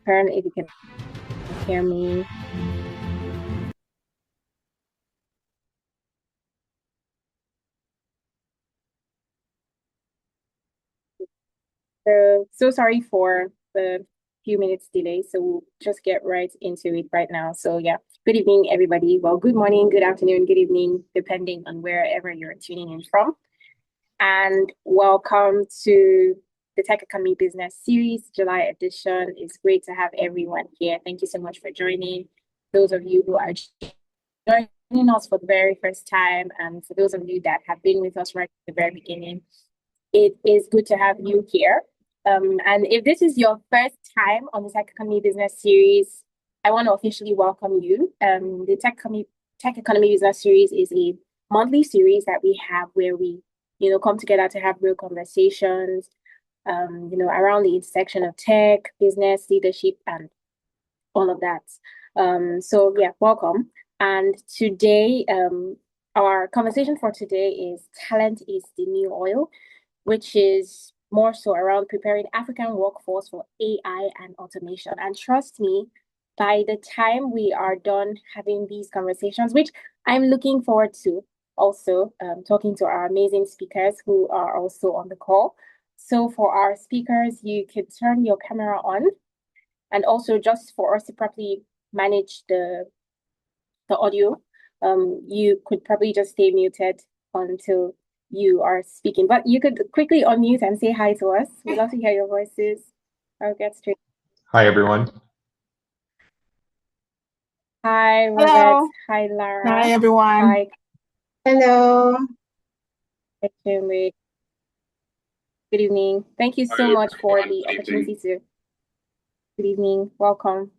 turn if you can hear me. So sorry for the few minutes delay. So we'll just get right into it right now. So yeah, good evening, everybody. Well, good morning, good afternoon, good evening, depending on wherever you're tuning in from. And welcome to the Techeconomy Business Series, July edition. It's great to have everyone here. Thank you so much for joining. Those of you who are joining us for the very first time, and for those of you that have been with us right at the very beginning, it is good to have you here. And if this is your first time on the Techeconomy Business Series, I want to officially welcome you. The Techeconomy Business Series is a monthly series that we have where we, come together to have real conversations, around the intersection of tech, business, leadership, and all of that. So yeah, welcome. And today, our conversation for today is talent is the new oil, which is more so around preparing African workforce for AI and automation. And trust me, by the time we are done having these conversations, which I'm looking forward to, also talking to our amazing speakers who are also on the call. So for our speakers, you could turn your camera on, and also just for us to properly manage the audio, you could probably just stay muted until you are speaking, but you could quickly unmute and say hi to us. We'd love to hear your voices. I'll get straight. Hi, everyone. Hi, Robert. Hello. Hi, Lara. Hi, everyone. Hi. Hello. Hi, Chinwe. Good evening. Thank you so much for the opportunity to. Good evening. Welcome.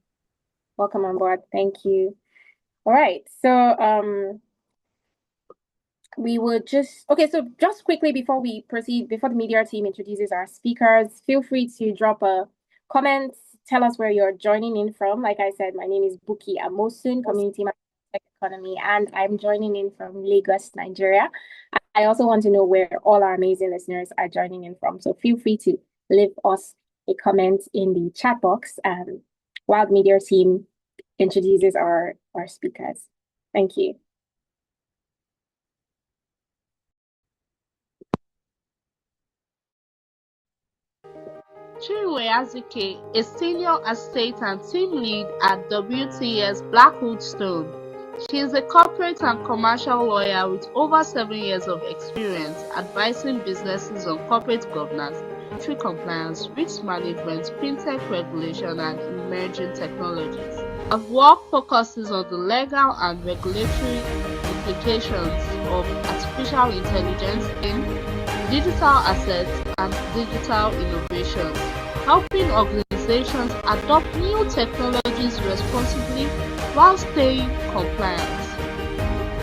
Welcome on board. Thank you. All right. So we would just quickly before we proceed, before the media team introduces our speakers, feel free to drop a comment, tell us where you're joining in from. Like I said, my name is Bukky Amosun, community manager Tech Economy, and I'm joining in from Lagos, Nigeria. I also want to know where all our amazing listeners are joining in from, so feel free to leave us a comment in the chat box while the media team introduces our speakers. Thank you. Chinwe Azike is Senior Estate and Team Lead at WTS Blackwoodstone. She is a corporate and commercial lawyer with over 7 years of experience advising businesses on corporate governance, regulatory compliance, risk management, fintech regulation, and emerging technologies. Her work focuses on the legal and regulatory implications of artificial intelligence in digital assets and digital innovations, helping organizations adopt new technologies responsibly while staying compliant.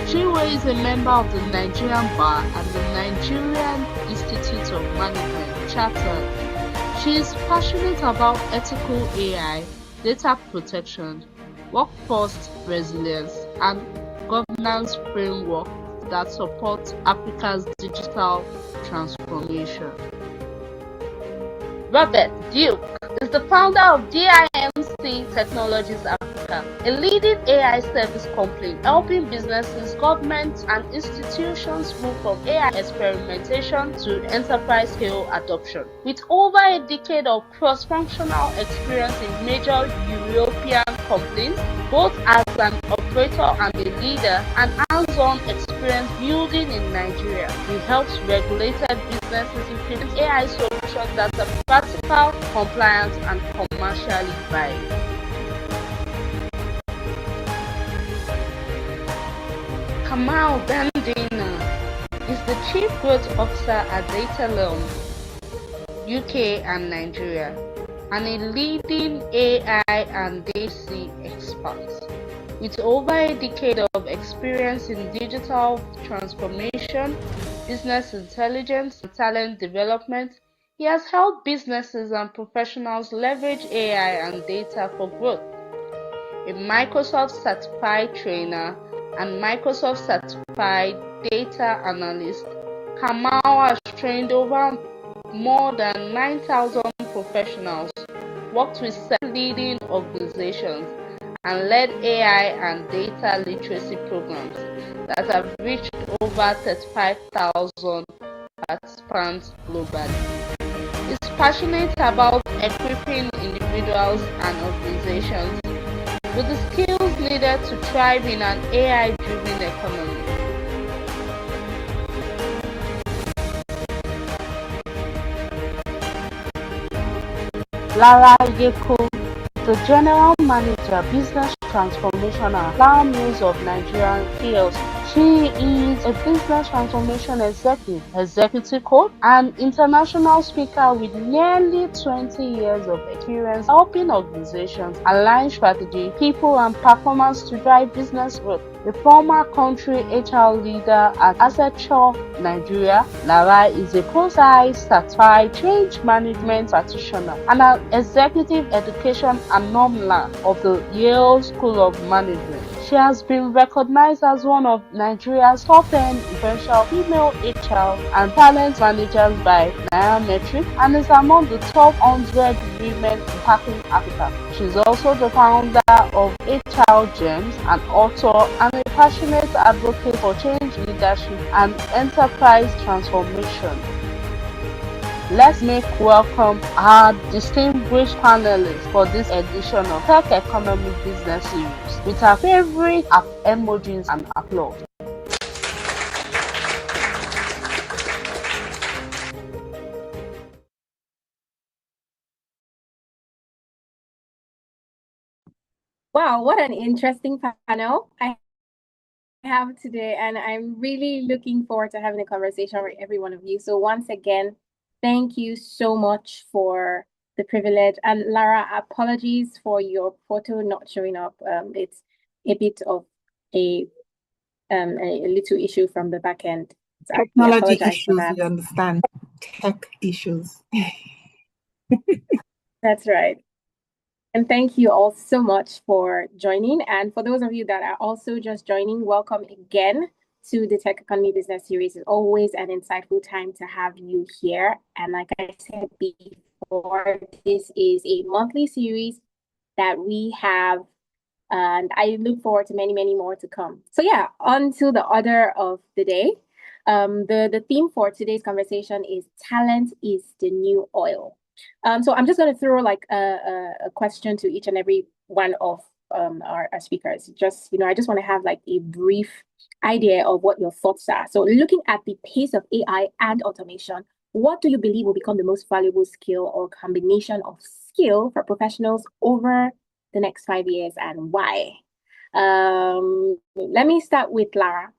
Chinwe is a member of the Nigerian Bar and the Nigerian Institute of Management Chartered. She is passionate about ethical AI, data protection, workforce resilience, and governance framework that support Africa's digital transformation. Robert Duke is the founder of DIMC Technologies Africa, a leading AI service company helping businesses, governments, and institutions move from AI experimentation to enterprise-scale adoption. With over a decade of cross-functional experience in major European companies, both as an operator and a leader, and hands-on experience building in Nigeria, he helps regulated businesses implement AI solutions that are practical, compliant, and commercially viable. Kamal Dandina is the Chief Growth Officer at Dataleum, UK and Nigeria, and a leading AI and DIMC expert. With over a decade of experience in digital transformation, business intelligence, and talent development, he has helped businesses and professionals leverage AI and data for growth. A Microsoft certified trainer and Microsoft certified data analyst, Kamal has trained over more than 9,000 professionals, worked with leading organizations and led AI and data literacy programs that have reached over 35,000 participants globally. He's passionate about equipping individuals and organizations with the skills needed to thrive in an AI-driven economy. Lara Yeku, the General Manager, Business Transformation and Flour Mills of Nigeria PLC. She is a business transformation executive coach, and international speaker with nearly 20 years of experience helping organizations align strategy, people, and performance to drive business growth. A former country HR leader at Azike, Nigeria, Lara is a ProSci certified change management practitioner and an executive education alumna of the Yale School of Management. She has been recognized as one of Nigeria's top 10 influential female HR and talent managers by Nairametrics and is among the top 100 women impacting Africa. She is also the founder of HR Gems, an author and a passionate advocate for change leadership and enterprise transformation. Let's make welcome our distinguished panelists for this edition of Techeconomy Business Series with our favorite emojis and applause. Wow, what an interesting panel I have today, and I'm really looking forward to having a conversation with every one of you. So once again, thank you so much for the privilege. And Lara, apologies for your photo not showing up. It's a bit of a little issue from the back end. So Technology issues, you understand. Tech issues. That's right. And thank you all so much for joining. And for those of you that are also just joining, welcome again to the Techeconomy Business Series. It's always an insightful time to have you here. And like I said before, this is a monthly series that we have, and I look forward to many, many more to come. So yeah, on to the order of the day. The theme for today's conversation is talent is the new oil. So I'm just going to throw like a question to each and every one of our speakers. Just, I just want to have like a brief idea of what your thoughts are. So looking at the pace of AI and automation, what do you believe will become the most valuable skill or combination of skill for professionals over the next 5 years, and why? Let me start with Lara.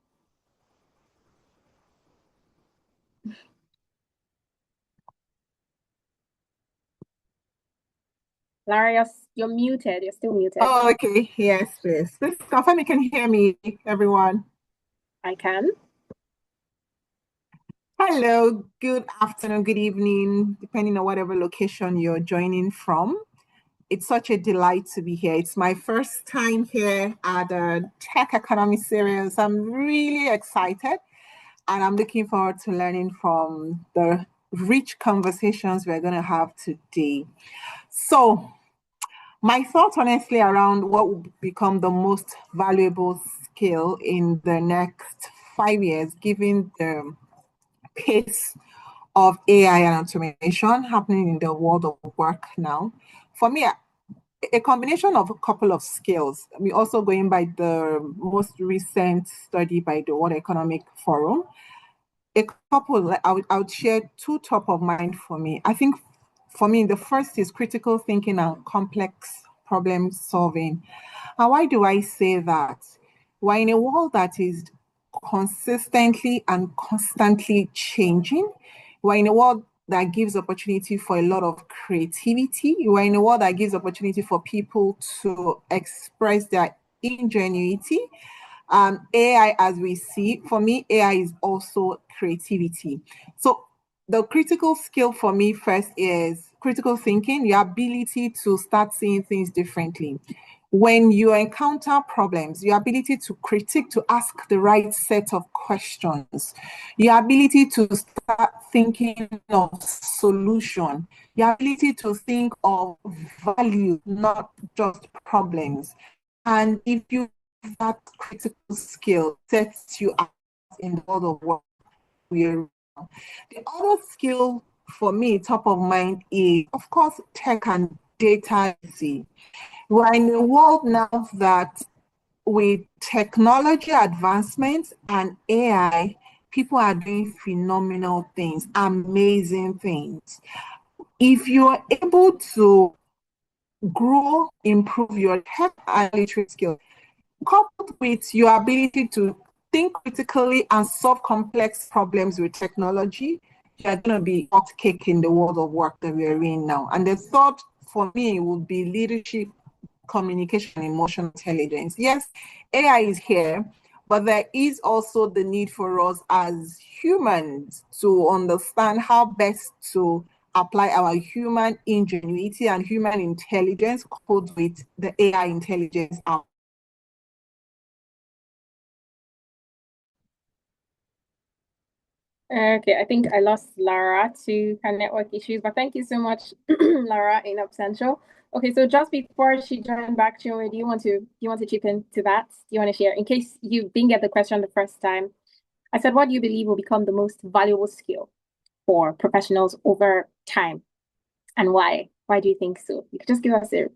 Lara, you're muted. You're still muted. Oh, okay. Yes, please. Please confirm you can hear me, everyone. I can. Hello, good afternoon, good evening, depending on whatever location you're joining from. It's such a delight to be here. It's my first time here at the Techeconomy Series. I'm really excited, and I'm looking forward to learning from the rich conversations we're going to have today. So, my thoughts, honestly, around what will become the most valuable skill in the next 5 years, given the pace of AI and automation happening in the world of work now. For me, a combination of a couple of skills. We're also going by the most recent study by the World Economic Forum. A couple, I would share two top of mind for me. I think for me, the first is critical thinking and complex problem solving. And why do I say that? We're in a world that is consistently and constantly changing. We're in a world that gives opportunity for a lot of creativity. We're in a world that gives opportunity for people to express their ingenuity. AI, as we see, for me, AI is also creativity. So the critical skill for me first is critical thinking, your ability to start seeing things differently. When you encounter problems, your ability to critique, to ask the right set of questions, your ability to start thinking of solution, the ability to think of value, not just problems. And if you have that critical skill, sets you out in the world of work. The other skill for me, top of mind, is of course tech and data literacy. We're in a world now that with technology advancements and AI, people are doing phenomenal things, amazing things. If you're able to grow, improve your tech and literacy skills, coupled with your ability to think critically and solve complex problems with technology, you're going to be hot cake in the world of work that we're in now. And the third for me would be leadership, communication, emotional intelligence. Yes, AI is here, but there is also the need for us as humans to understand how best to apply our human ingenuity and human intelligence coupled with the AI intelligence out. Okay, I think I lost Lara to her network issues, but thank you so much, Lara in Absential. Okay, so just before she joined back, Chinwe, do you want to chip in to that? Do you want to share? In case you didn't get the question the first time, I said, what do you believe will become the most valuable skill for professionals over time, and why? Why do you think so? You could just give us a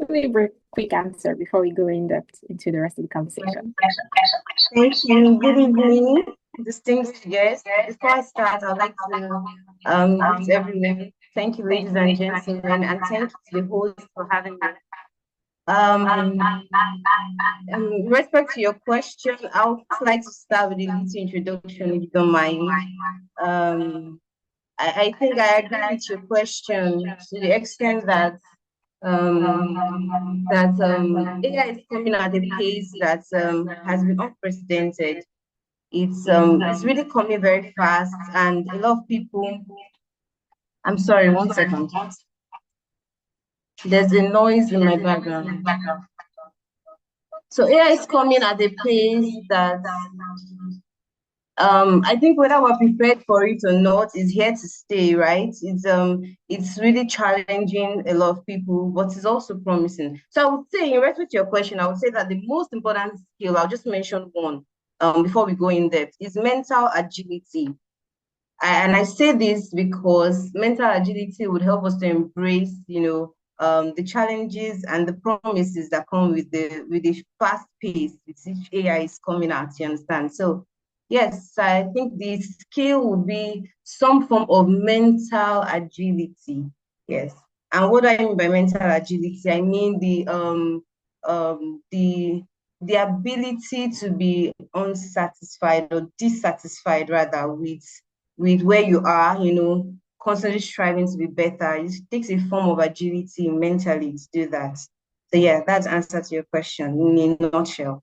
really quick answer before we go in depth into the rest of the conversation. Thank you. Good evening, distinguished guests. Before I start, I'd like to greet everyone. Thank you, ladies and gentlemen, and thank you to the host for having me. In respect to your question, I would like to start with a little introduction, if you don't mind. I think I agree with your question to the extent that AI is coming at a pace that has been unprecedented. It's really coming very fast, and a lot of people. I'm sorry, 1 second. There's a noise in my background. So AI is coming at a pace that I think whether we're prepared for it or not is here to stay, right? It's really challenging a lot of people, but it's also promising. So I would say, in response to your question, I would say that the most important skill, I'll just mention one before we go in depth, is mental agility. And I say this because mental agility would help us to embrace, the challenges and the promises that come with the fast pace with which AI is coming out. You understand? So yes, I think the skill will be some form of mental agility. Yes. And what do I mean by mental agility? I mean the ability to be unsatisfied or dissatisfied rather with where you are, constantly striving to be better. It takes a form of agility mentally to do that. So yeah, that's answer to your question in a nutshell.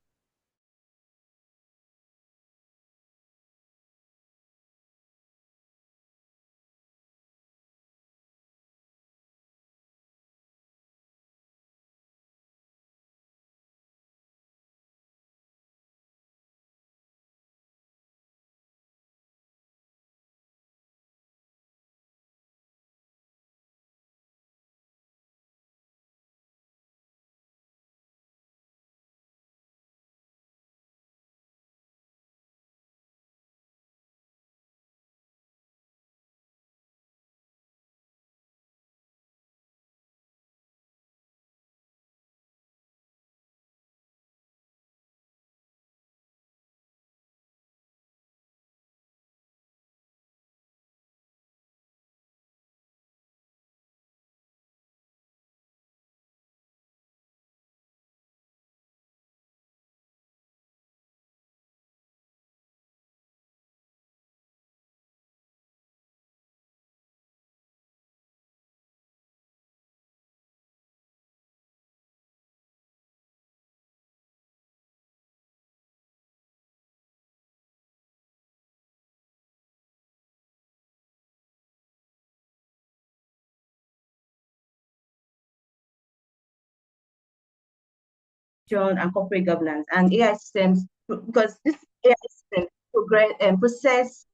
And corporate governance and AI systems, because this AI system process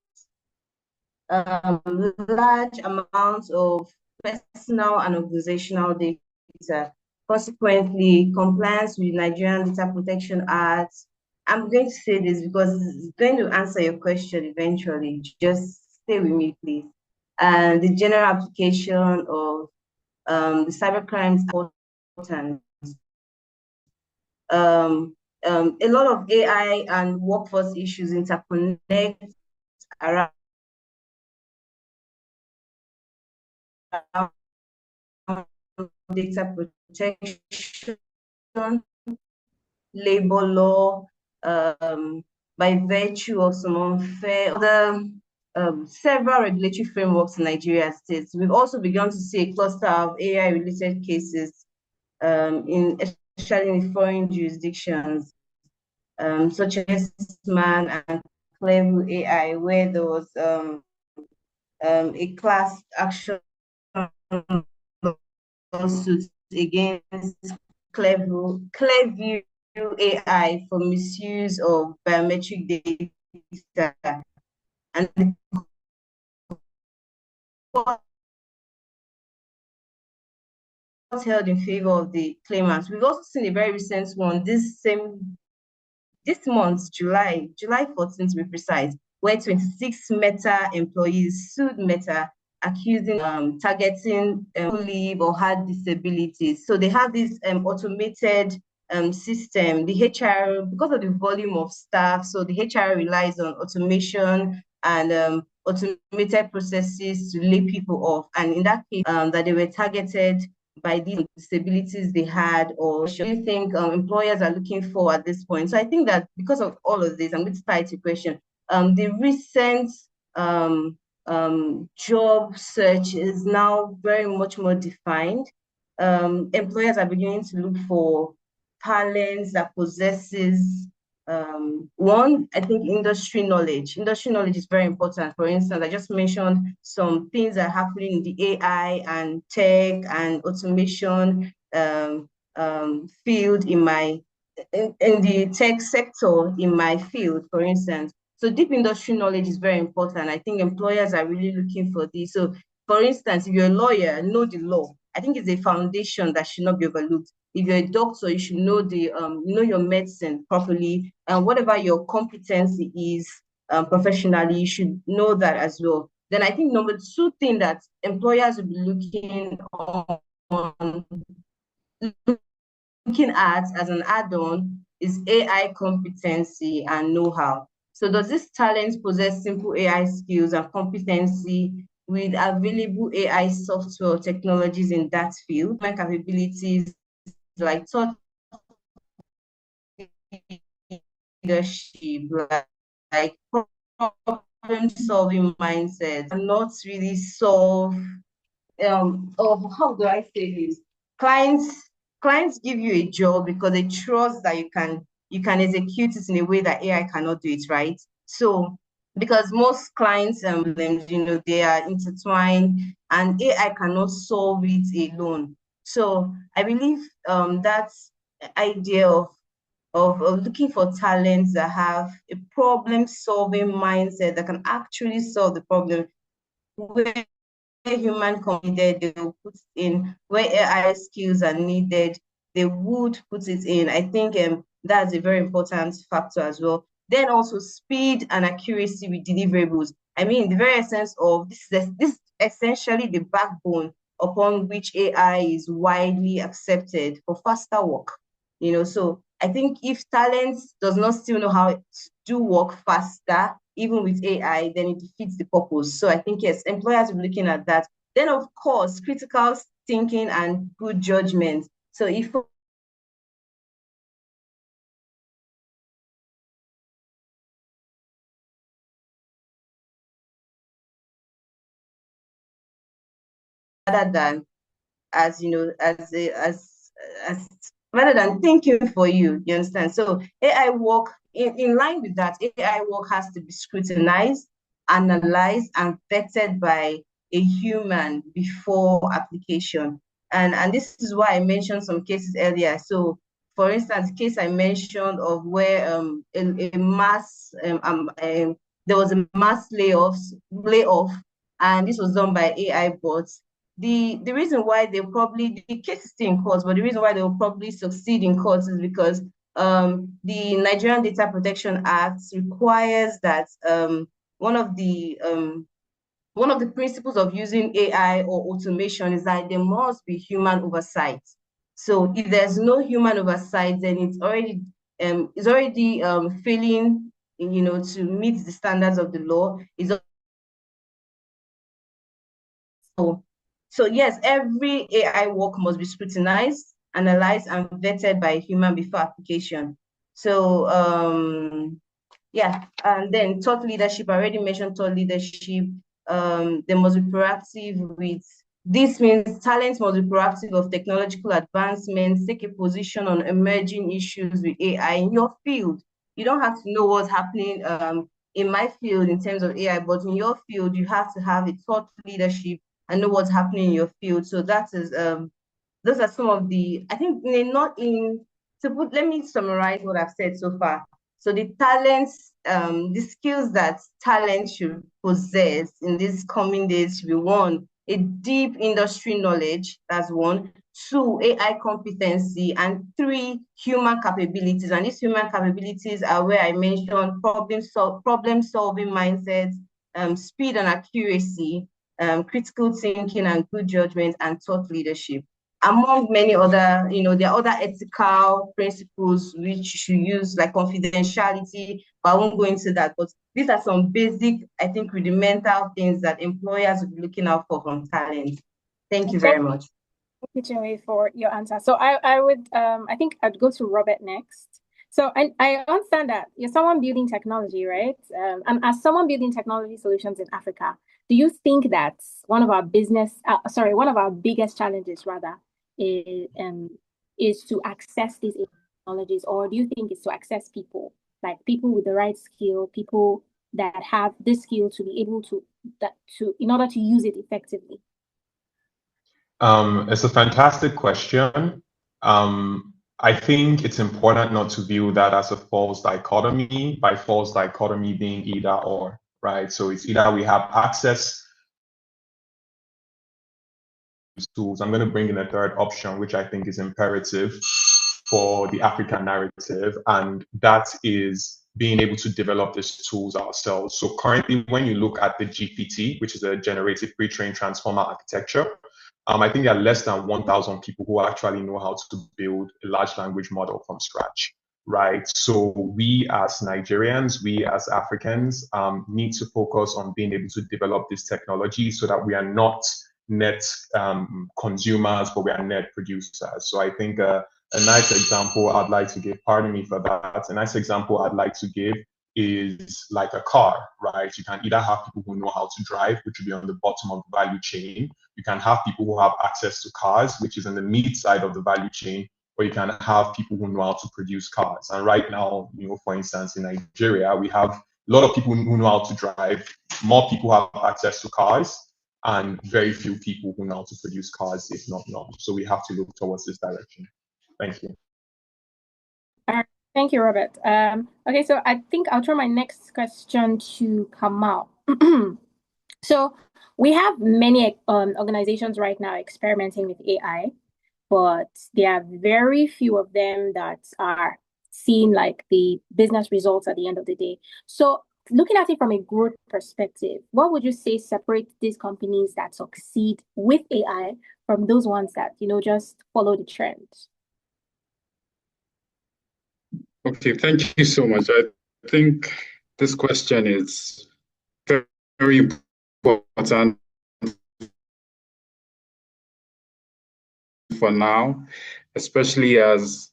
large amounts of personal and organizational data. Consequently, compliance with Nigerian Data Protection Act. I'm going to say this because it's going to answer your question eventually. Just stay with me, please. And the general application of the cybercrimes important. A lot of AI and workforce issues interconnect around data protection, labor law, by virtue of some unfair other several regulatory frameworks in Nigeria states. We've also begun to see a cluster of AI-related cases especially in foreign jurisdictions, such as Man and Clever AI, where there was a class action lawsuit against Clearview AI for misuse of biometric data, and the court held in favor of the claimants. We've also seen a very recent one this month, July 14th to be precise, where 26 Meta employees sued Meta, accusing targeting leave or had disabilities. So they have this automated system. The HR, because of the volume of staff, so the HR relies on automation and automated processes to lay people off. And in that case, that they were targeted by the disabilities they had, or should you think employers are looking for at this point? So I think that because of all of this, I'm going to start a question. The recent job search is now very much more defined. Employers are beginning to look for talents that possesses one, I think industry knowledge. Industry knowledge is very important. For instance, I just mentioned some things that are happening in the AI and tech and automation field in the tech sector in my field, for instance. So deep industry knowledge is very important. I think employers are really looking for this. So for instance, if you're a lawyer, know the law. I think it's a foundation that should not be overlooked. If you're a doctor, you should know know your medicine properly, and whatever your competency is professionally, you should know that as well. Then I think number two thing that employers will be looking at as an add-on is AI competency and know-how. So does this talent possess simple AI skills and competency with available AI software technologies in that field? My capabilities like thought leadership, like problem-solving mindset, and not really solve how do I say this? Clients give you a job because they trust that you can execute it in a way that AI cannot do it, right? So because most clients they are intertwined and AI cannot solve it alone. So I believe that idea of looking for talents that have a problem-solving mindset that can actually solve the problem, where human needed, they will put in, where AI skills are needed, they would put it in. I think that's a very important factor as well. Then also speed and accuracy with deliverables. I mean, the very essence of this is essentially the backbone upon which AI is widely accepted for faster work. So I think if talent does not still know how to do work faster, even with AI, then it defeats the purpose. So I think, yes, employers will be looking at that. Then, of course, critical thinking and good judgment. So if rather than as rather than thinking for you, you understand? So AI work, in line with that, AI work has to be scrutinized, analyzed, and vetted by a human before application. And this is why I mentioned some cases earlier. So for instance, the case I mentioned of where a mass there was a mass layoff, and this was done by AI bots. the reason why the case is still in court, but the reason why they'll probably succeed in court is because the Nigerian Data Protection Act requires that one of the principles of using AI or automation is that there must be human oversight. So if there's no human oversight, then it's already failing, to meet the standards of the law. So yes, every AI work must be scrutinized, analyzed, and vetted by a human before application. So yeah, and then thought leadership. I already mentioned thought leadership. They must be proactive with. This means talent must be proactive of technological advancements, take a position on emerging issues with AI in your field. You don't have to know what's happening in my field in terms of AI, but in your field, you have to have a thought leadership and know what's happening in your field. So that is those are some of the, I think, let me summarize what I've said so far. So the talents, the skills that talent should possess in these coming days should be: one, a deep industry knowledge, that's one; two, AI competency; and three, human capabilities. And these human capabilities are where I mentioned problem-solving mindsets, speed and accuracy, critical thinking and good judgment, and thought leadership. Among many other, there are other ethical principles which you should use, like confidentiality, but I won't go into that. But these are some basic, I think, rudimental things that employers will be looking out for from talent. Thank you very much. Thank you, Chinwe, for your answer. So I would, I think I'd go to Robert next. So I understand that you're someone building technology, right? And as someone building technology solutions in Africa, do you think that one of our biggest challenges rather is to access these technologies, or do you think it's to access people, like people with the right skill, people that have this skill to be able to in order to use it effectively? It's a fantastic question. I think it's important not to view that as a false dichotomy, by false dichotomy being either or, right? So it's either we have access to tools. I'm going to bring in a third option, which I think is imperative for the African narrative, and that is being able to develop these tools ourselves. So currently, when you look at the GPT, which is a generative pre-trained transformer architecture, I think there are less than 1,000 people who actually know how to build a large language model from scratch, right? So we as Nigerians, we as Africans need to focus on being able to develop this technology so that we are not net consumers, but we are net producers. So I think a nice example I'd like to give, pardon me for that, a nice example I'd like to give is like a car, right? You can either have people who know how to drive, which would be on the bottom of the value chain. You can have people who have access to cars, which is on the mid side of the value chain, or you can have people who know how to produce cars. And right now, for instance, in Nigeria, we have a lot of people who know how to drive, more people have access to cars, and very few people who know how to produce cars, if not none. So we have to look towards this direction. Thank you. Thank you, Robert. Okay, so I think I'll turn my next question to Kamal. So we have many organizations right now experimenting with AI, but there are very few of them that are seeing like the business results at the end of the day. So looking at it from a growth perspective, what would you say separates these companies that succeed with AI from those ones that, just follow the trends? Okay, thank you so much. I think this question is very, very important for now, especially as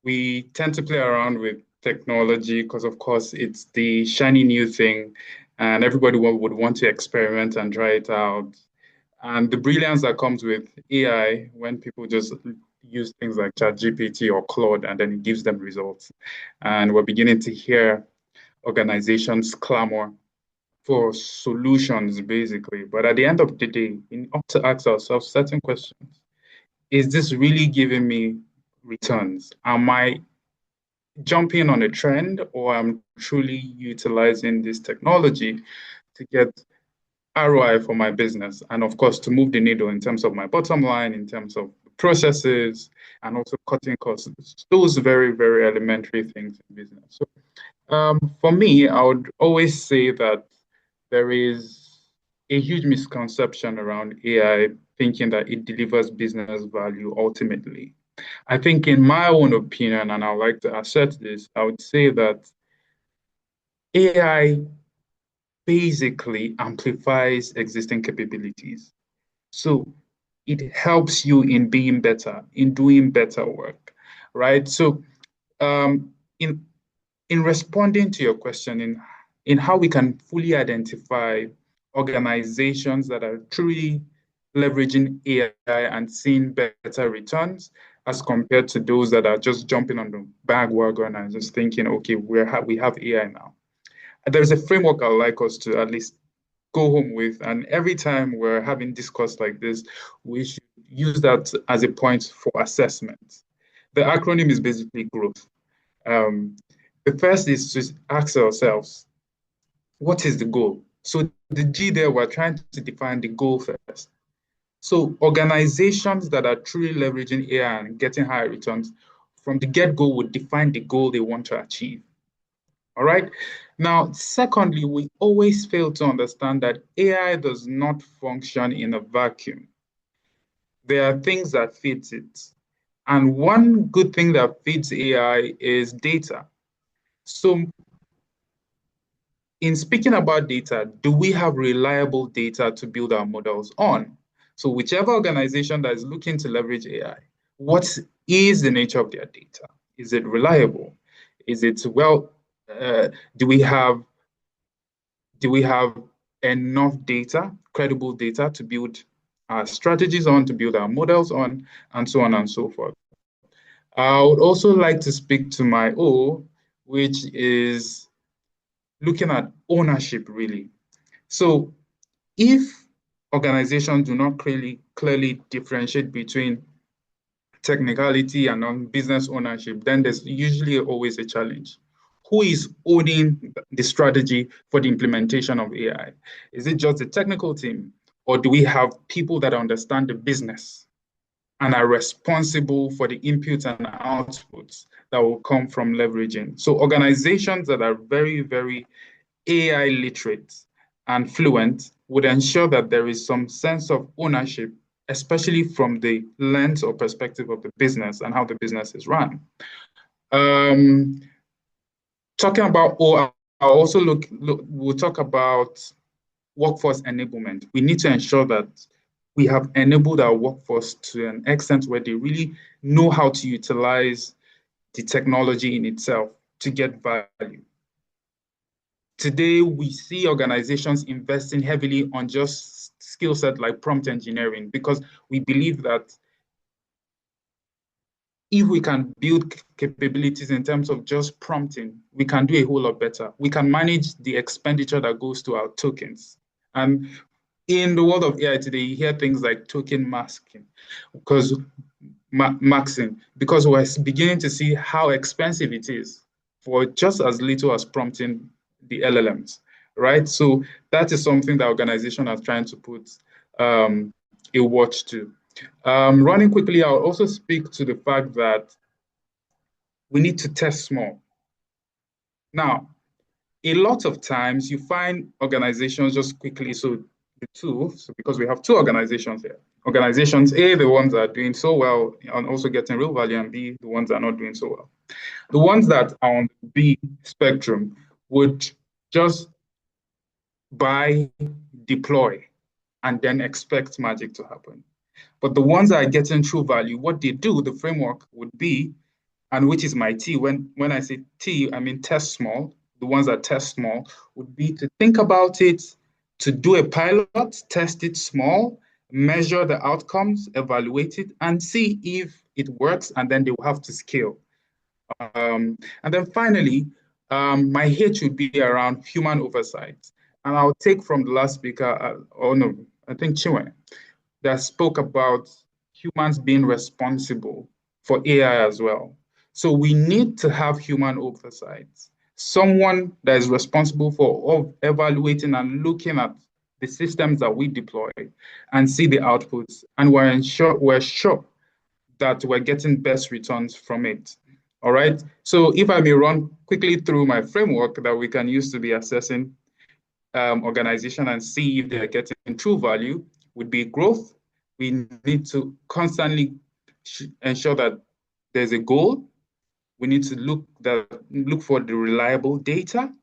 we tend to play around with technology because, of course, it's the shiny new thing and everybody would want to experiment and try it out. And the brilliance that comes with AI when people just use things like ChatGPT or Claude, and then it gives them results. And we're beginning to hear organizations clamor for solutions, basically. But at the end of the day, we ought to ask ourselves certain questions. Is this really giving me returns? Am I jumping on a trend, or I'm truly utilizing this technology to get ROI for my business, and of course, to move the needle in terms of my bottom line, in terms of processes, and also cutting costs. Those very, very elementary things in business. So, for me, I would always say that there is a huge misconception around AI, thinking that it delivers business value ultimately. I think, in my own opinion, and I would like to assert this, I would say that AI basically amplifies existing capabilities. So it helps you in being better, in doing better work, right? So um, in in responding to your question, in how we can fully identify organizations that are truly leveraging AI and seeing better returns as compared to those that are just jumping on the bandwagon and just thinking, okay, we have AI now. There's a framework I'd like us to at least go home with. And every time we're having discourse like this, we should use that as a point for assessment. The acronym is basically growth. Um, the first is to ask ourselves, what is the goal? So the G there, we're trying to define the goal first. So organizations that are truly leveraging AI and getting higher returns from the get-go would define the goal they want to achieve. All right. Now, secondly, we always fail to understand that AI does not function in a vacuum. There are things that feed it. And one good thing that feeds AI is data. So in speaking about data, do we have reliable data to build our models on? So whichever organization that is looking to leverage AI, what is the nature of their data? Is it reliable? Is it do we have enough data, credible data to build our strategies on, to build our models on, and so on and so forth. I would also like to speak to my O, which is looking at ownership, really. So if organizations do not clearly differentiate between technicality and business ownership, then there's usually always a challenge. Who is owning the strategy for the implementation of AI? Is it just the technical team, or do we have people that understand the business and are responsible for the inputs and outputs that will come from leveraging? So organizations that are very, very AI literate and fluent would ensure that there is some sense of ownership, especially from the lens or perspective of the business and how the business is run. Talking about, or I'll also we'll talk about workforce enablement. We need to ensure that we have enabled our workforce to an extent where they really know how to utilize the technology in itself to get value. Today, we see organizations investing heavily on just skill set like prompt engineering, because we believe that if we can build capabilities in terms of just prompting, we can do a whole lot better. We can manage the expenditure that goes to our tokens. And in the world of AI today, you hear things like token masking, because we're beginning to see how expensive it is for just as little as prompting the LLMs, right? So that is something that organizations are trying to put a watch to. Running quickly, I'll also speak to the fact that we need to test small. Now, a lot of times you find organizations just quickly, so because we have two organizations here. Organizations A, the ones that are doing so well and also getting real value, and B, the ones that are not doing so well. The ones that are on the B spectrum would just buy, deploy, and then expect magic to happen. But the ones that are getting true value, what they do, the framework would be, and which is my T, when I say T, I mean test small. The ones that test small would be to think about it, to do a pilot, test it small, measure the outcomes, evaluate it, and see if it works, and then they will have to scale. And then finally, my H would be around human oversight. And I'll take from the last speaker, I think Chinwe, that spoke about humans being responsible for AI as well. So we need to have human oversight, someone that is responsible for evaluating and looking at the systems that we deploy and see the outputs, and we're sure that we're getting best returns from it. All right. So if I may run quickly through my framework that we can use to be assessing organization and see if they're getting true value, would be growth. We need to constantly ensure that there's a goal. We need to look for the reliable data.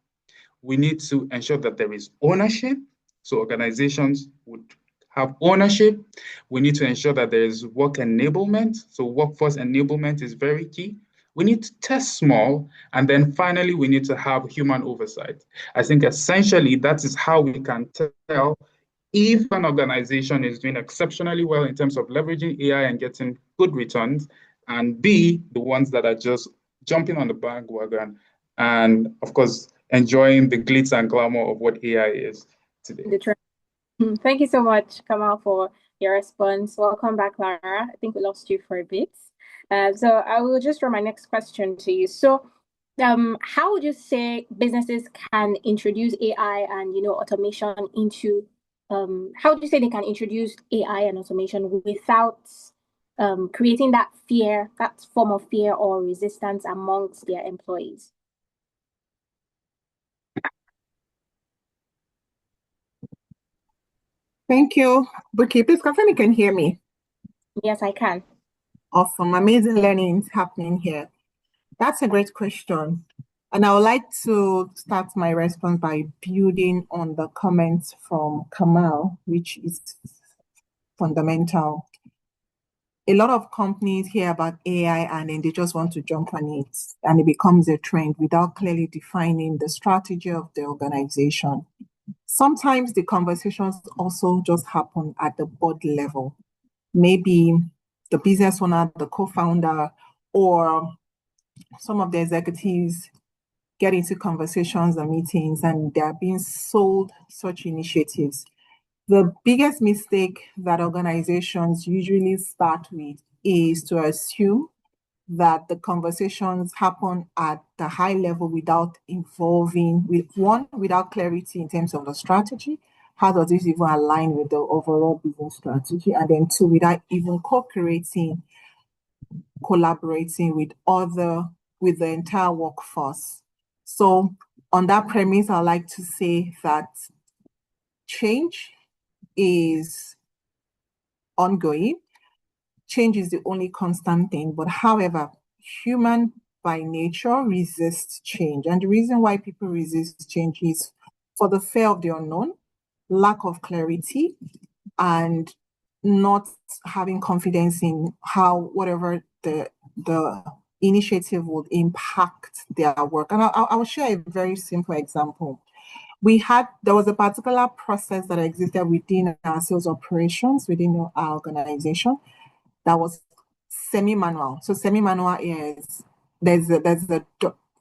We need to ensure that there is ownership. So organizations would have ownership. We need to ensure that there is work enablement. So workforce enablement is very key. We need to test small. And then finally, we need to have human oversight. I think essentially that is how we can tell if an organization is doing exceptionally well in terms of leveraging AI and getting good returns, and B, the ones that are just jumping on the bandwagon and, of course, enjoying the glitz and glamour of what AI is today. Thank you so much, Kamal, for your response. Welcome back, Lara. I think we lost you for a bit. So I will just throw my next question to you. So how would you say businesses can introduce AI and automation into how would you say they can introduce AI and automation without creating that fear, that form of fear or resistance amongst their employees? Thank you. Bukky, please confirm you can hear me. Yes, I can. Awesome. Amazing learning is happening here. That's a great question. And I would like to start my response by building on the comments from Kamal, which is fundamental. A lot of companies hear about AI and then they just want to jump on it, and it becomes a trend without clearly defining the strategy of the organization. Sometimes the conversations also just happen at the board level. Maybe the business owner, the co-founder, or some of the executives get into conversations or meetings and they're being sold such initiatives. The biggest mistake that organizations usually start with is to assume that the conversations happen at the high level without without clarity in terms of the strategy. How does this even align with the overall business strategy? And then two, without even co-creating, collaborating with the entire workforce. So on that premise, I like to say that change is ongoing. Change is the only constant thing, but however, human by nature resists change. And the reason why people resist change is for the fear of the unknown, lack of clarity, and not having confidence in how whatever the initiative would impact their work. And I will share a very simple example. There was a particular process that existed within our sales operations, within our organization, that was semi-manual. So semi-manual is there's a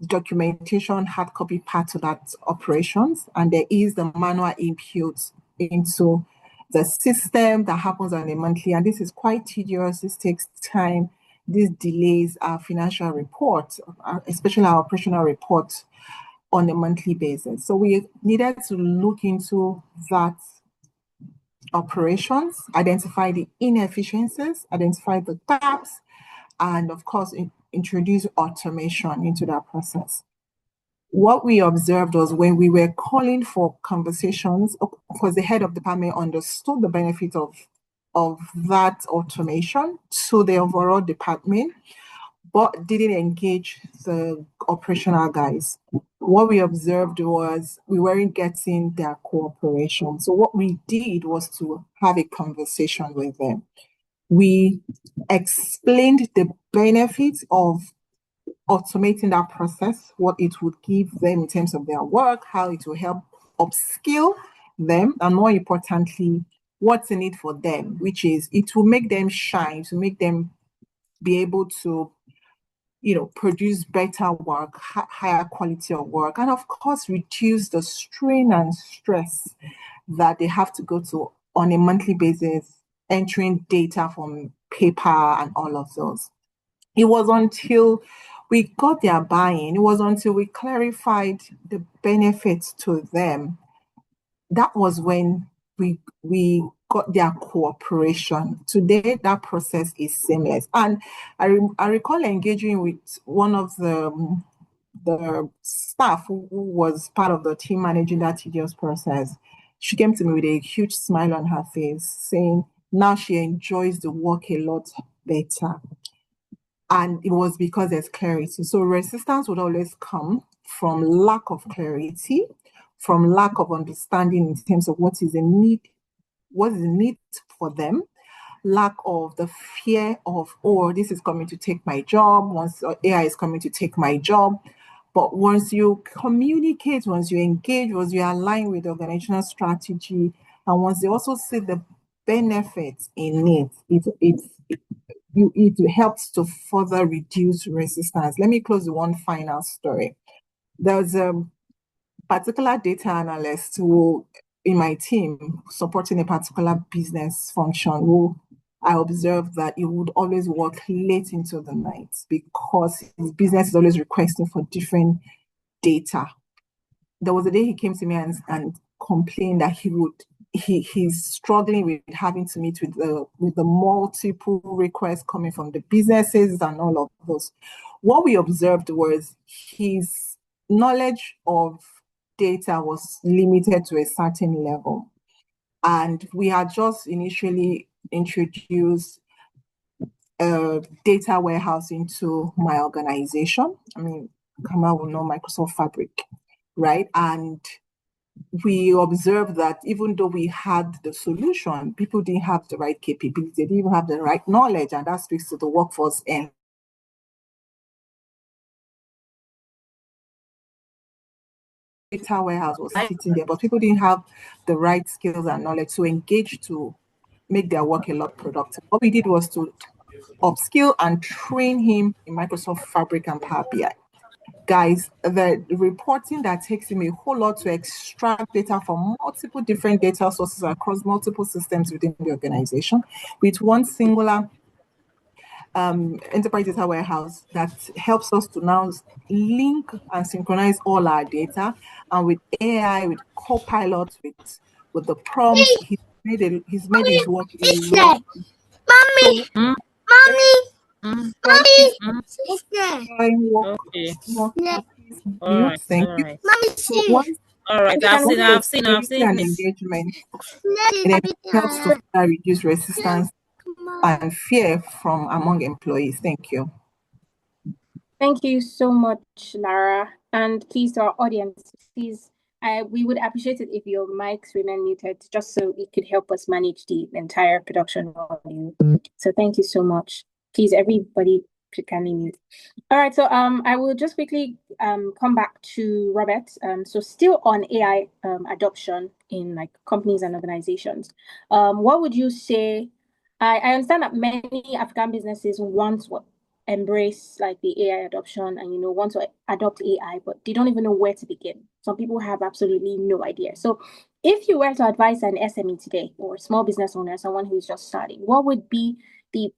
documentation hard copy part to that operations, and there is the manual input into the system that happens on a monthly, and this is quite tedious. This takes time. This delays our financial report, especially our operational report on a monthly basis. So we needed to look into that operations, identify the inefficiencies, identify the gaps, and of course, introduce automation into that process. What we observed was when we were calling for conversations, of course, the head of department understood the benefit of that automation to the overall department, but didn't engage the operational guys. What we observed was we weren't getting their cooperation. So what we did was to have a conversation with them. We explained the benefits of automating that process, what it would give them in terms of their work, how it will help upskill them, and more importantly, what's in it for them, which is it will make them shine, to make them be able to produce better work, higher quality of work, and of course, reduce the strain and stress that they have to go to on a monthly basis, entering data from paper and all of those. It was until we got their buy-in, it was until we clarified the benefits to them, that was when we got their cooperation. Today, that process is seamless. And I recall engaging with one of the staff who was part of the team managing that tedious process. She came to me with a huge smile on her face, saying now she enjoys the work a lot better. And it was because there's clarity. So resistance would always come from lack of clarity, from lack of understanding in terms of what is the need for them, lack of the fear of, oh, this is coming to take my job, once AI is coming to take my job. But once you communicate, once you engage, once you align with the organizational strategy, and once they also see the benefits in it helps to further reduce resistance. Let me close with one final story. There's a particular data analyst who, in my team, supporting a particular business function, who I observed that he would always work late into the night because his business is always requesting for different data. There was a day he came to me and complained that he's struggling with having to meet with the multiple requests coming from the businesses and all of those. What we observed was his knowledge of data was limited to a certain level. And we had just initially introduced data warehouse into my organization. I mean, Kamal will know Microsoft Fabric, right? And we observed that even though we had the solution, people didn't have the right capability, they didn't even have the right knowledge, and that speaks to the workforce and data warehouse was sitting there, but people didn't have the right skills and knowledge to engage to make their work a lot productive. What we did was to upskill and train him in Microsoft Fabric and Power BI. Guys, the reporting that takes him a whole lot to extract data from multiple different data sources across multiple systems within the organization with one singular enterprise data warehouse that helps us to now link and synchronize all our data. And with AI, with Copilot, with the prompts, he's made his work a lot. Mommy, mommy, Okay. All right, Thank all you. right. So once All right, I've seen and Miss. engagement, it helps to reduce resistance and fear from among employees. Thank you. Thank you so much, Lara. And please, to our audience, please, we would appreciate it if your mics remain muted, just so it could help us manage the entire production volume. So thank you so much. Please, everybody, kindly mute. All right, so I will just quickly come back to Robert. So still on AI adoption in like companies and organizations. What would you say? I understand that many African businesses want to embrace like the AI adoption and want to adopt AI, but they don't even know where to begin. Some people have absolutely no idea. So if you were to advise an SME today or small business owner, someone who's just starting, what would be the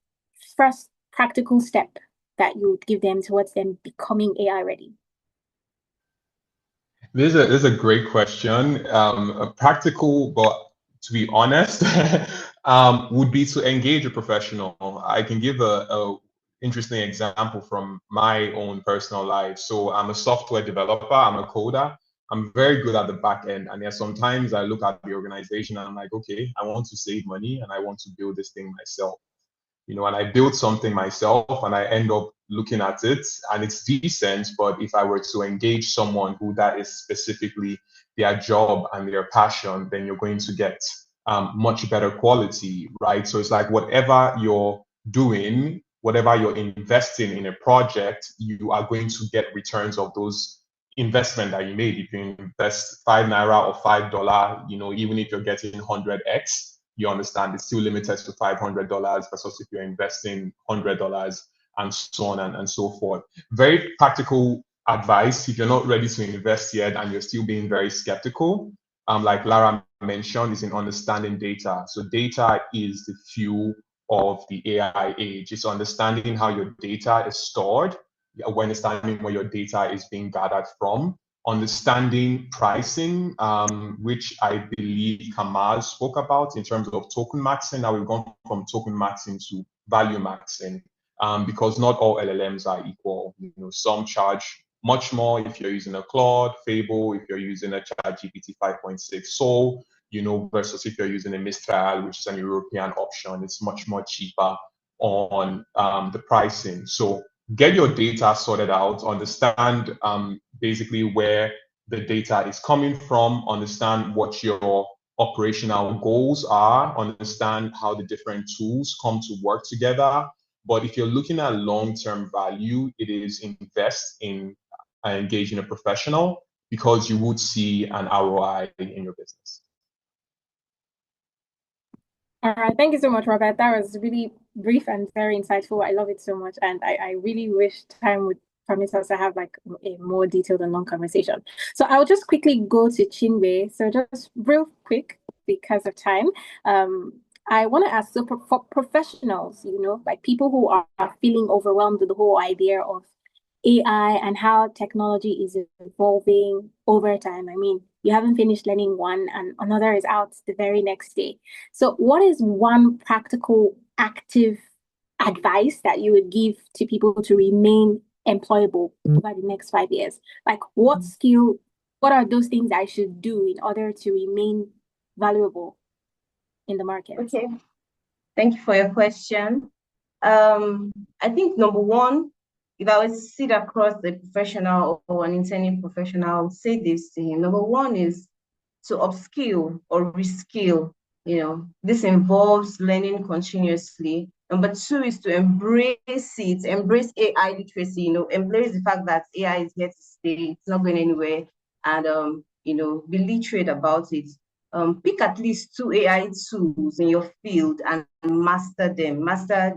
first practical step that you would give them towards them becoming AI ready? This is a great question. A practical, but to be honest, would be to engage a professional. I can give a interesting example from my own personal life. So I'm a software developer, I'm a coder. I'm very good at the back end. And there's sometimes I look at the organization and I'm like, okay, I want to save money and I want to build this thing myself. And I build something myself and I end up looking at it and it's decent, but if I were to engage someone who that is specifically their job and their passion, then you're going to get much better quality, right? So it's like whatever you're doing, whatever you're investing in a project, you are going to get returns of those investment that you made. If you invest ₦5 or $5, even if you're getting 100x, you understand it's still limited to $500 versus if you're investing $100 and so on and so forth. Very practical advice if you're not ready to invest yet and you're still being very skeptical. Like Lara mentioned, is in understanding data. So data is the fuel of the AI age. It's understanding how your data is stored, understanding where your data is being gathered from, understanding pricing, which I believe Kamal spoke about in terms of token maxing. Now we've gone from token maxing to value maxing, because not all LLMs are equal. Some charge much more if you're using a Claude, Fable, if you're using a ChatGPT 5.6 Soul, versus if you're using a Mistral, which is an European option. It's much more cheaper on the pricing. So get your data sorted out, understand basically where the data is coming from, understand what your operational goals are, understand how the different tools come to work together. But if you're looking at long-term value, it is invest in engaging a professional, because you would see an ROI in your business. All right, thank you so much, Robert. That was really brief and very insightful. I love it so much, and I really wish time would permit us to have like a more detailed and long conversation. So I'll just quickly go to Chinwe. So just real quick, because of time, I want to ask, so for professionals, like people who are feeling overwhelmed with the whole idea of AI and how technology is evolving over time. I mean, you haven't finished learning one and another is out the very next day. So what is one practical, active advice that you would give to people to remain employable over the next 5 years? Like what are those things I should do in order to remain valuable in the market? Okay, thank you for your question. I think number one, if I was to sit across a professional or an intending professional, I would say this to him. Number one is to upskill or reskill. This involves learning continuously. Number two is to embrace AI literacy, embrace the fact that AI is here to stay, it's not going anywhere, and be literate about it. Pick at least 2 AI tools in your field and master them,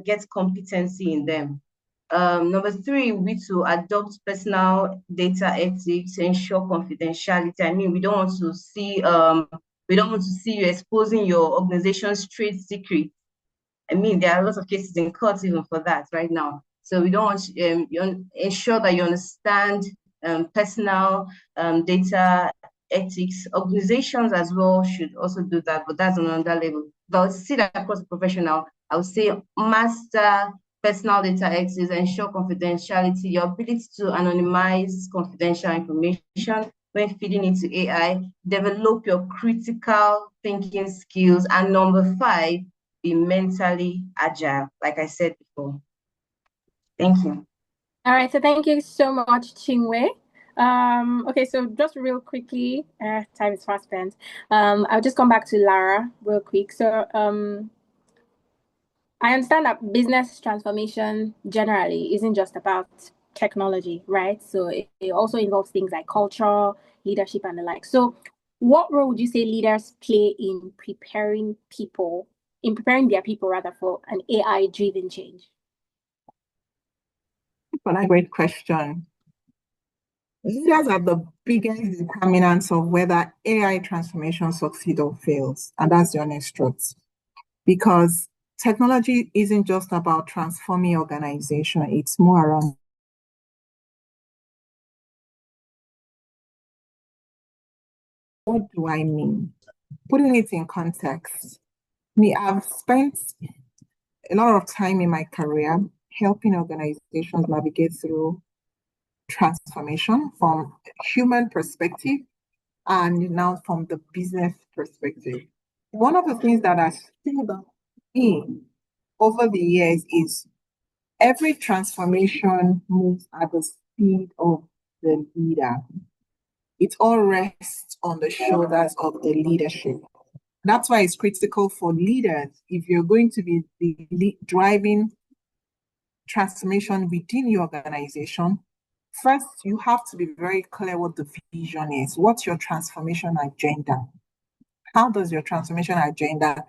get competency in them. Number three would be to adopt personal data ethics, ensure confidentiality. I mean, we don't want to see you exposing your organization's trade secret. I mean, there are lots of cases in court even for that right now. So we don't want to ensure that you understand personal data ethics. Organizations as well should also do that, but that's on another level. But sit across the professional, I would say master personal data ethics, ensure confidentiality, your ability to anonymize confidential information when feeding into AI, develop your critical thinking skills, and number 5, be mentally agile, like I said before. Thank you. All right, so thank you so much, Chinwe. Okay, so just real quickly, time is fast spent. I'll just come back to Lara real quick. So I understand that business transformation generally isn't just about technology, right? So it also involves things like culture, leadership, and the like. So what role would you say leaders play in preparing their people rather for an AI-driven change? What a great question. Leaders are the biggest determinants of whether AI transformation succeeds or fails, and that's the honest truth. Because technology isn't just about transforming organization, it's more around what do I mean? Putting it in context, I've spent a lot of time in my career helping organizations navigate through transformation from human perspective and now from the business perspective. One of the things that has stood out me over the years is every transformation moves at the speed of the leader. It all rests on the shoulders of the leadership. That's why it's critical for leaders, if you're going to be driving transformation within your organization, first, you have to be very clear what the vision is. What's your transformation agenda? How does your transformation agenda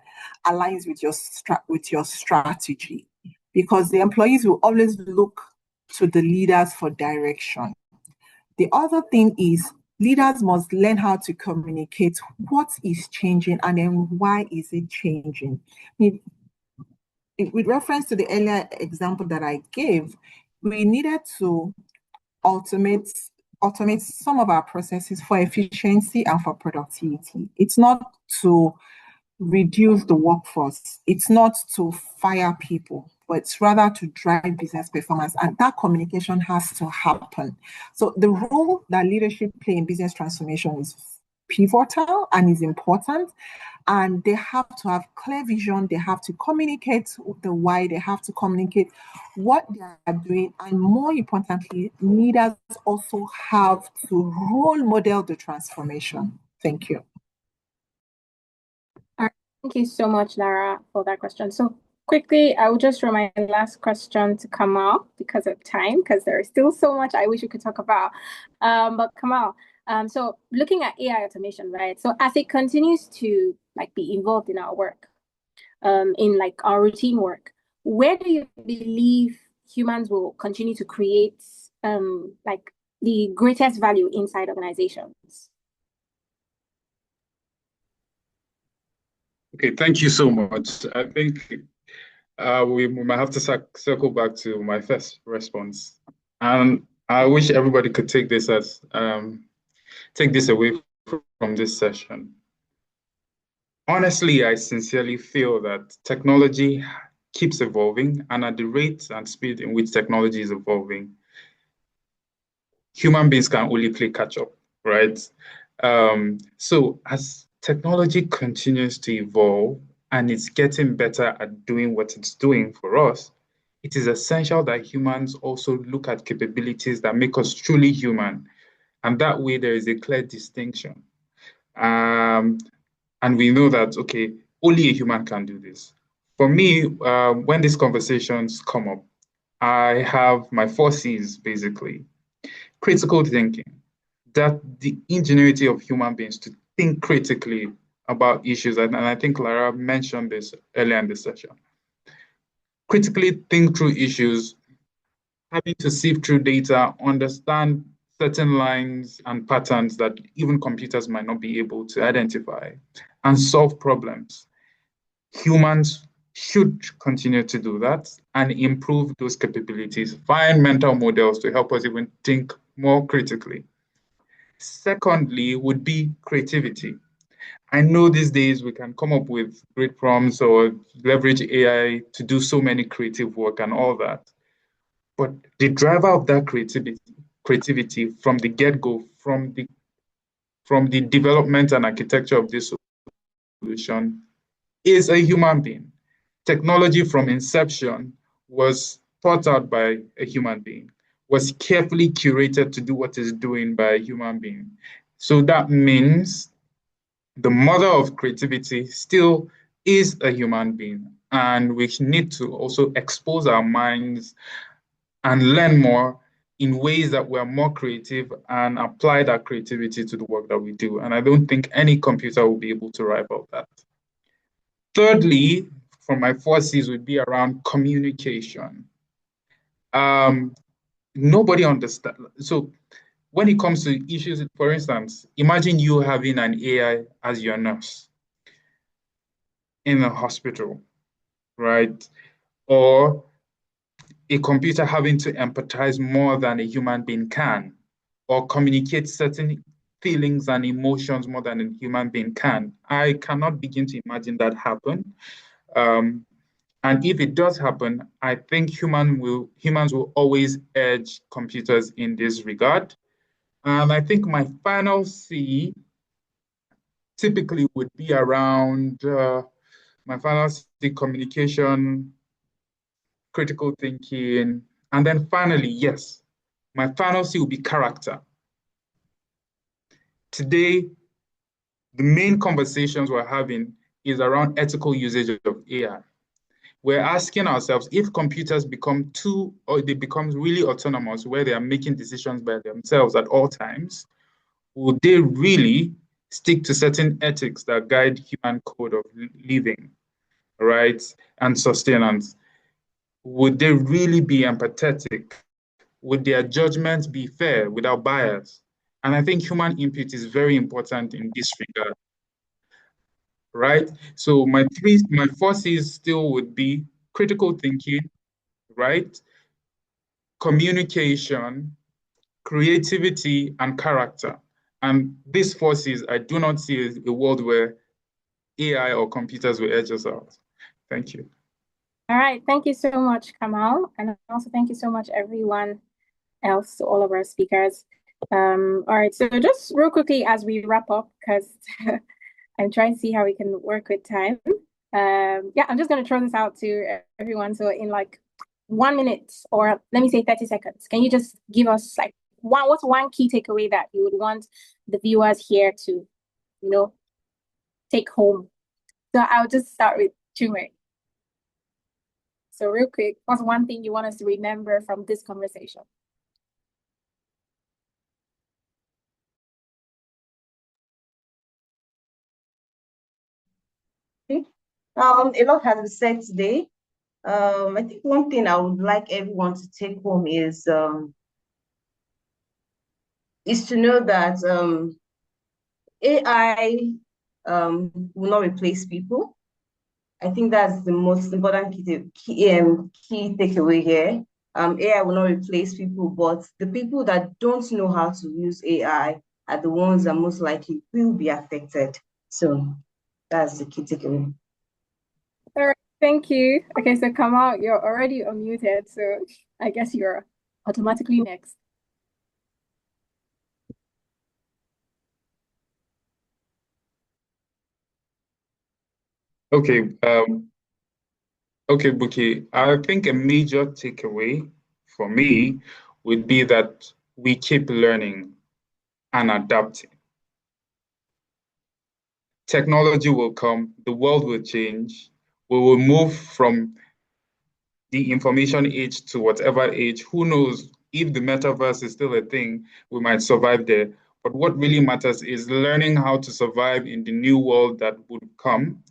align with your strategy? Because the employees will always look to the leaders for direction. The other thing is leaders must learn how to communicate what is changing and then why is it changing. With reference to the earlier example that I gave, we needed to automate automate some of our processes for efficiency and for productivity. It's not to reduce the workforce. It's not to fire people, but it's rather to drive business performance. And that communication has to happen. So the role that leadership play in business transformation is pivotal and is important. And they have to have clear vision. They have to communicate the why. They have to communicate what they are doing. And more importantly, leaders also have to role model the transformation. Thank you. Thank you so much, Lara, for that question. So quickly, I will just throw my last question to Kamal because of time, because there is still so much I wish we could talk about. But Kamal, so looking at AI automation, right? So as it continues to be involved in our work, in our routine work, where do you believe humans will continue to create the greatest value inside organizations? Okay, thank you so much. I think we might have to circle back to my first response, and I wish everybody could take this as take this away from this session. Honestly, I sincerely feel that technology keeps evolving, and at the rate and speed in which technology is evolving, human beings can only play catch up, right? So as technology continues to evolve and it's getting better at doing what it's doing for us, it is essential that humans also look at capabilities that make us truly human. And that way there is a clear distinction. And we know that, okay, only a human can do this. For me, when these conversations come up, I have my 4 C's, basically. Critical thinking, that the ingenuity of human beings to think critically about issues. And I think Lara mentioned this earlier in the session. Critically think through issues, having to sift through data, understand certain lines and patterns that even computers might not be able to identify, and solve problems. Humans should continue to do that and improve those capabilities, find mental models to help us even think more critically. Secondly, would be creativity. I know these days we can come up with great prompts or leverage AI to do so many creative work and all that. But the driver of that creativity from the get-go, from the development and architecture of this solution is a human being. Technology from inception was thought out by a human being, was carefully curated to do what it's doing by a human being. So that means the mother of creativity still is a human being, and we need to also expose our minds and learn more in ways that we're more creative and apply that creativity to the work that we do. And I don't think any computer will be able to rival that. Thirdly, from my 4 C's would be around communication. Nobody understands. So when it comes to issues, for instance, imagine you having an AI as your nurse in a hospital, right? Or a computer having to empathize more than a human being can, or communicate certain feelings and emotions more than a human being can. I cannot begin to imagine that happen. And if it does happen, I think humans will always edge computers in this regard. And I think my final C typically would be around my final C, communication, critical thinking, and then finally, yes, my final C will be character. Today, the main conversations we're having is around ethical usage of AI. We're asking ourselves, if computers become they become really autonomous, where they are making decisions by themselves at all times, would they really stick to certain ethics that guide human code of living, right, and sustenance? Would they really be empathetic? Would their judgments be fair without bias? And I think human input is very important in this regard, right? So my 4 C's still would be critical thinking, right? Communication, creativity, and character. And these forces, I do not see a world where AI or computers will edge us out. Thank you. All right. Thank you so much, Kamal. And also thank you so much, everyone else, to all of our speakers. All right. So just real quickly as we wrap up, because I'm trying to see how we can work with time. Yeah, I'm just going to throw this out to everyone. So in like 1 minute, or let me say 30 seconds, can you just give us like what's one key takeaway that you would want the viewers here to, take home? So I'll just start with Chinwe. So real quick, what's one thing you want us to remember from this conversation? A lot has been said today. I think one thing I would like everyone to take home is to know that AI will not replace people. I think that's the most important key takeaway here. AI will not replace people, but the people that don't know how to use AI are the ones that most likely will be affected. So that's the key takeaway. All right, thank you. Okay, so Kamal, you're already unmuted, so I guess you're automatically next. Okay, Bukky, I think a major takeaway for me would be that we keep learning and adapting. Technology will come, the world will change, we will move from the information age to whatever age. Who knows if the metaverse is still a thing, we might survive there. But what really matters is learning how to survive in the new world that would come,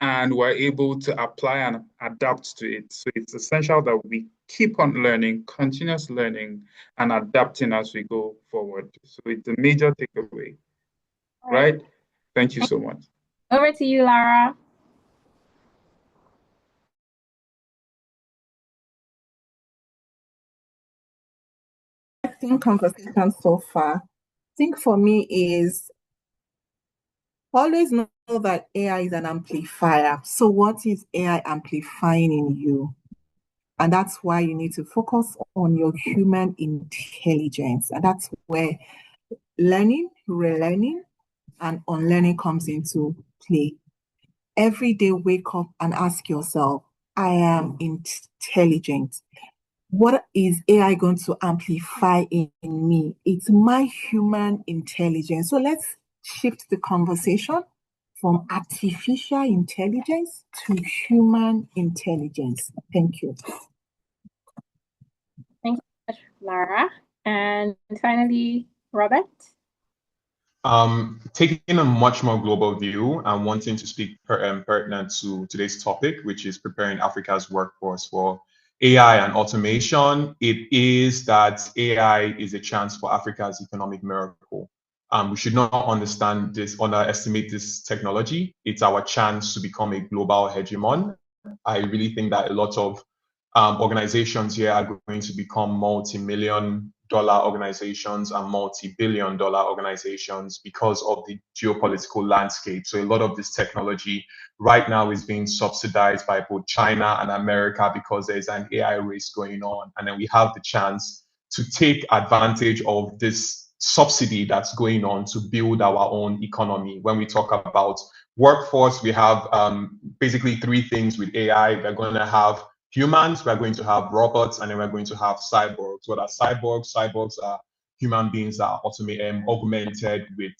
and we're able to apply and adapt to it. So it's essential that we keep on learning, continuous learning, and adapting as we go forward. So it's a major takeaway, right? Thank you so much. Over to you, Lara. Conversation so far. I think for me is always know that AI is an amplifier. So what is AI amplifying in you? And that's why you need to focus on your human intelligence. And that's where learning, relearning, and unlearning comes into play. Every day, wake up and ask yourself, I am intelligent. What is AI going to amplify in me? It's my human intelligence. So let's shift the conversation from artificial intelligence to human intelligence. Thank you. Thank you so much, Lara. And finally, Robert. Taking a much more global view and wanting to speak pertinent to today's topic, which is preparing Africa's workforce for AI and automation, it is that AI is a chance for Africa's economic miracle. We should not underestimate this technology. It's our chance to become a global hegemon. I really think that a lot of organizations here are going to become multi-million-dollar organizations and multi-billion-dollar organizations because of the geopolitical landscape. So a lot of this technology right now is being subsidized by both China and America because there's an AI race going on. And then we have the chance to take advantage of this subsidy that's going on to build our own economy. When we talk about workforce, we have basically three things with AI. We're going to have humans, we're going to have robots, and then we're going to have cyborgs. What are cyborgs? Cyborgs are human beings that are augmented with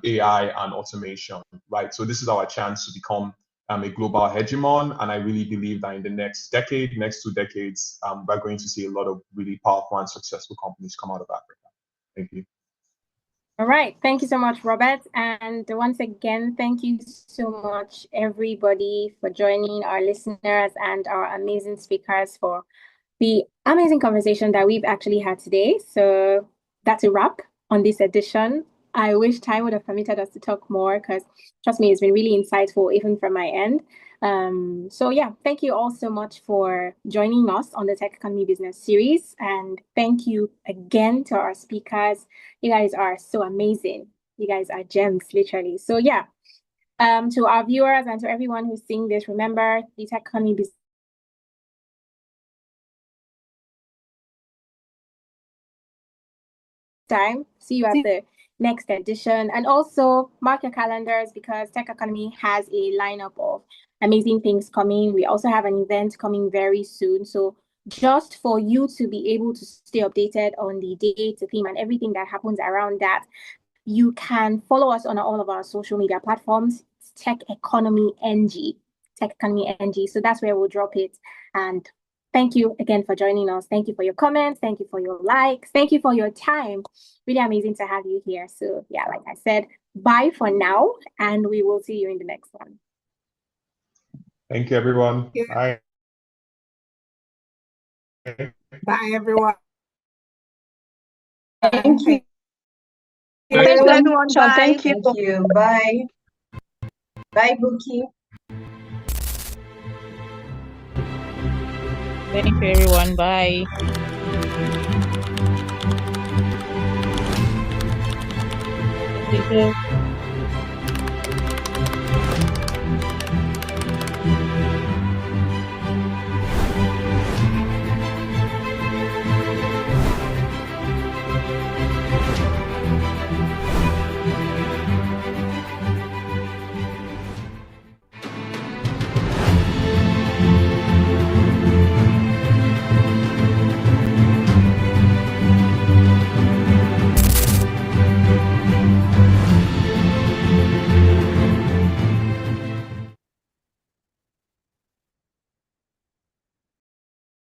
AI and automation, right? So this is our chance to become a global hegemon. And I really believe that in the next decade, next 2 decades, we're going to see a lot of really powerful and successful companies come out of Africa. Thank you. All right. Thank you so much, Robert. And once again, thank you so much, everybody, for joining, our listeners and our amazing speakers for the amazing conversation that we've actually had today. So that's a wrap on this edition. I wish time would have permitted us to talk more because, trust me, it's been really insightful, even from my end. So yeah, thank you all so much for joining us on the Techeconomy Business Series, and thank you again to our speakers. You guys are so amazing. You guys are gems, literally. So yeah, to our viewers and to everyone who's seeing this, remember the Techeconomy Business time. See you at the next edition, and also mark your calendars because Techeconomy has a lineup of amazing things coming. We also have an event coming very soon, so just for you to be able to stay updated on the date, the theme, and everything that happens around that, you can follow us on all of our social media platforms. It's Techeconomy NG, Techeconomy NG. So that's where we'll drop it. And thank you again for joining us. Thank you for your comments. Thank you for your likes. Thank you for your time. Really amazing to have you here. So yeah, like I said, bye for now, and we will see you in the next one. Thank you, everyone. Yeah. Bye. Bye, everyone. Thank you. Thanks, everyone. Bye. Thank you. Bye. Bye, Bukky. Thank you, everyone. Bye. Thank you.